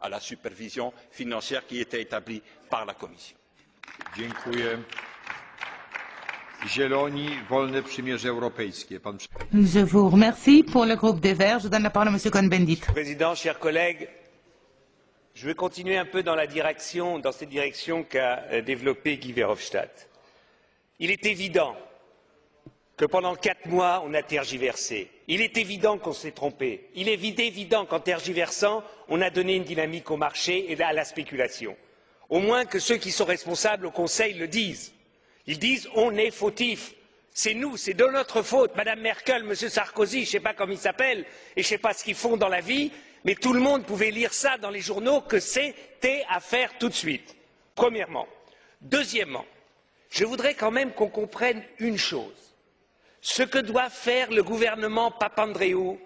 à la supervision financière qui était établie par la Commission. Dziękuję. Zieloni, Wolne Przymierze Europejskie. Je vous remercie. Pour le groupe des Verts, je donne la parole à M. Cohn-Bendit. Président, chers collègues, je vais continuer un peu dans cette direction qu'a développée Guy Verhofstadt. Il est évident que pendant 4 mois, on a tergiversé. Il est évident qu'on s'est trompé. Il est évident qu'en tergiversant, on a donné une dynamique au marché et à la spéculation. Au moins que ceux qui sont responsables au Conseil le disent. Ils disent on est fautifs. C'est nous, c'est de notre faute. Madame Merkel, Monsieur Sarkozy, je ne sais pas comment ils s'appellent et je ne sais pas ce qu'ils font dans la vie, mais tout le monde pouvait lire ça dans les journaux que c'était à faire tout de suite. Premièrement. Deuxièmement, je voudrais quand même qu'on comprenne une chose. Ce que doit faire le gouvernement Papandréou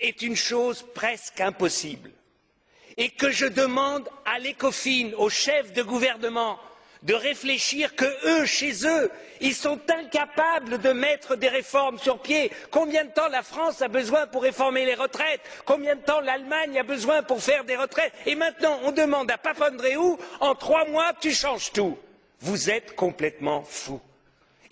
est une chose presque impossible. Et que je demande à l'ECOFIN, aux chefs de gouvernement, de réfléchir que eux, chez eux, ils sont incapables de mettre des réformes sur pied. Combien de temps la France a besoin pour réformer les retraites? Combien de temps l'Allemagne a besoin pour faire des retraites? Et maintenant, on demande à Papandréou, en 3 mois, tu changes tout. Vous êtes complètement fous.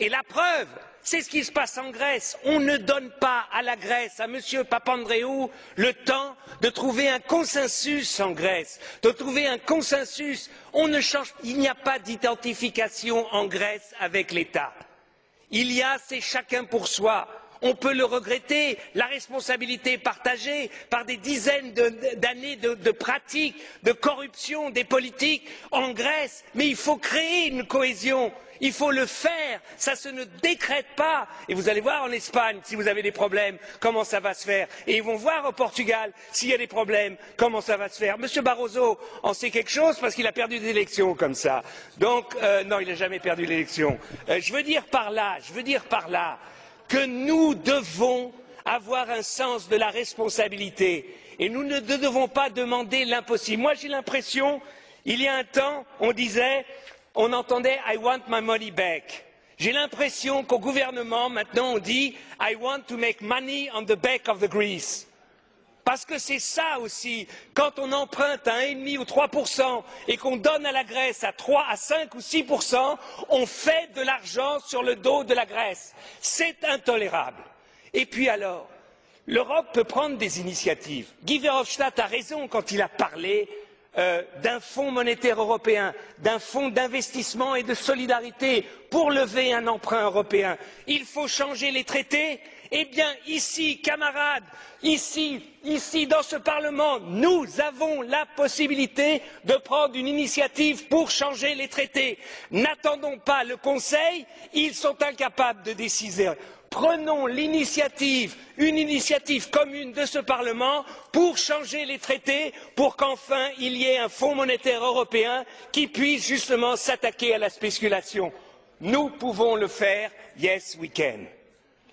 Et la preuve, c'est ce qui se passe en Grèce. On ne donne pas à la Grèce, à M. Papandréou, le temps de trouver un consensus en Grèce, de trouver un consensus. Il n'y a pas d'identification en Grèce avec l'État. C'est chacun pour soi. On peut le regretter, la responsabilité est partagée par des dizaines d'années de pratiques, de corruption des politiques en Grèce, mais il faut créer une cohésion. Il faut le faire, ça ne se décrète pas. Et vous allez voir en Espagne, si vous avez des problèmes, comment ça va se faire. Et ils vont voir au Portugal, s'il y a des problèmes, comment ça va se faire. Monsieur Barroso en sait quelque chose parce qu'il a perdu des élections comme ça. Donc, non, il n'a jamais perdu l'élection. Je veux dire par là que nous devons avoir un sens de la responsabilité. Et nous ne devons pas demander l'impossible. Moi, j'ai l'impression, il y a un temps, on entendait I want my money back. J'ai l'impression qu'au gouvernement, maintenant, on dit I want to make money on the back of the Greece. Parce que c'est ça aussi, quand on emprunte à 1,5 ou 3% et qu'on donne à la Grèce à 3, à 5 ou 6%, on fait de l'argent sur le dos de la Grèce. C'est intolérable. Et puis alors, l'Europe peut prendre des initiatives. Guy Verhofstadt a raison quand il a parlé d'un fonds monétaire européen, d'un fonds d'investissement et de solidarité pour lever un emprunt européen. Il faut changer les traités. Eh bien, ici, camarades, ici, dans ce Parlement, nous avons la possibilité de prendre une initiative pour changer les traités. N'attendons pas le Conseil, ils sont incapables de décider. Prenons l'initiative, une initiative commune de ce Parlement pour changer les traités, pour qu'enfin il y ait un fonds monétaire européen qui puisse justement s'attaquer à la spéculation. Nous pouvons le faire, yes we can.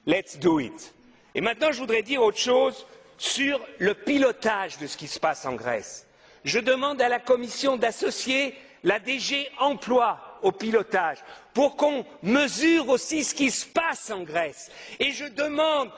Let's do it. Et maintenant, je voudrais dire autre chose sur le pilotage de ce qui se passe en Grèce. Je demande à la Commission d'associer la DG Emploi au pilotage pour qu'on mesure aussi ce qui se passe en Grèce. Et je demande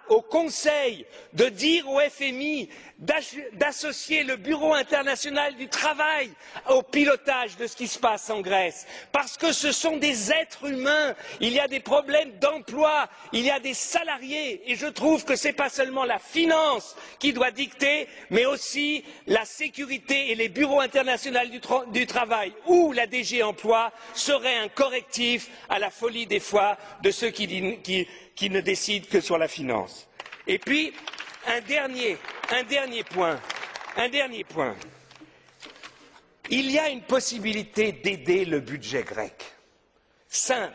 au Conseil de dire au FMI d'associer le Bureau international du travail au pilotage de ce qui se passe en Grèce. Parce que ce sont des êtres humains, il y a des problèmes d'emploi, il y a des salariés, et je trouve que ce n'est pas seulement la finance qui doit dicter, mais aussi la sécurité et les bureaux internationaux du travail ou la DG Emploi seraient un correctif à la folie des fois de ceux qui ne décident que sur la finance. Et puis, un dernier point. Il y a une possibilité d'aider le budget grec. Simple.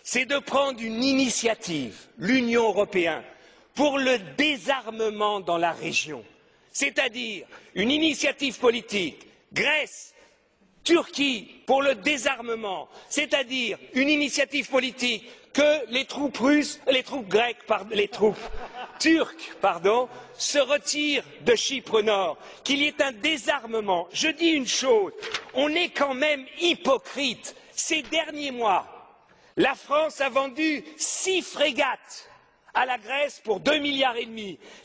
C'est de prendre une initiative, l'Union européenne, pour le désarmement dans la région. C'est-à-dire une initiative politique, Grèce, Turquie, pour le désarmement, c'est-à-dire une initiative politique que les troupes turques, se retirent de Chypre Nord, qu'il y ait un désarmement. Je dis une chose, on est quand même hypocrite. Ces derniers mois, la France a vendu 6 frégates à la Grèce pour 2,5 milliards,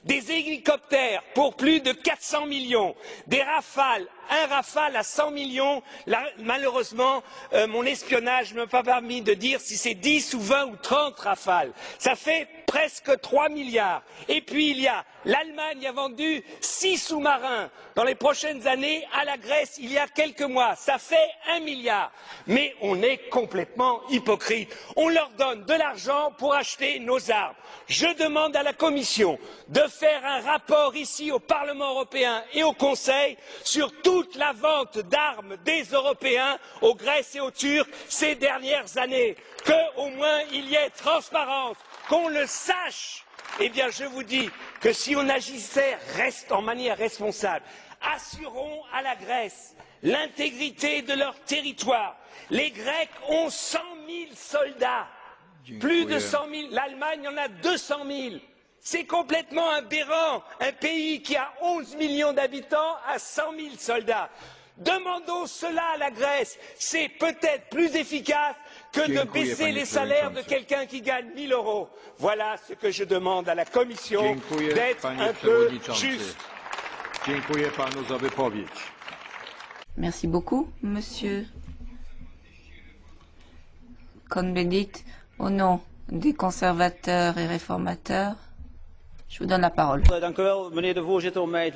des hélicoptères pour plus de 400 millions, des Rafales, un Rafale à 100 millions. Là, malheureusement, mon espionnage ne m'a pas permis de dire si c'est 10 ou 20 ou 30 Rafales. Ça fait presque 3 milliards. Et puis il y a l'Allemagne a vendu 6 sous-marins dans les prochaines années à la Grèce il y a quelques mois. Ça fait 1 milliard. Mais on est complètement hypocrite. On leur donne de l'argent pour acheter nos armes. Je demande à la Commission de faire un rapport ici au Parlement européen et au Conseil sur toute la vente d'armes des Européens aux Grecs et aux Turcs ces dernières années. Qu'au moins il y ait transparence, qu'on le sache. Eh bien, je vous dis que si on agissait en manière responsable, assurons à la Grèce l'intégrité de leur territoire. Les Grecs ont 100 000 soldats. Plus de 100 000, l'Allemagne en a 200 000. C'est complètement aberrant, un pays qui a 11 millions d'habitants a 100 000 soldats. Demandons cela à la Grèce, c'est peut-être plus efficace que de baisser les salaires de quelqu'un qui gagne 1 000 €. Voilà ce que je demande à la Commission, d'être un peu juste. Dziękuję panu za wypowiedź. Merci beaucoup, monsieur Cohn-Bendit. Au nom des conservateurs et réformateurs, je vous donne la parole. Dank u wel, meneer de voorzitter, om mij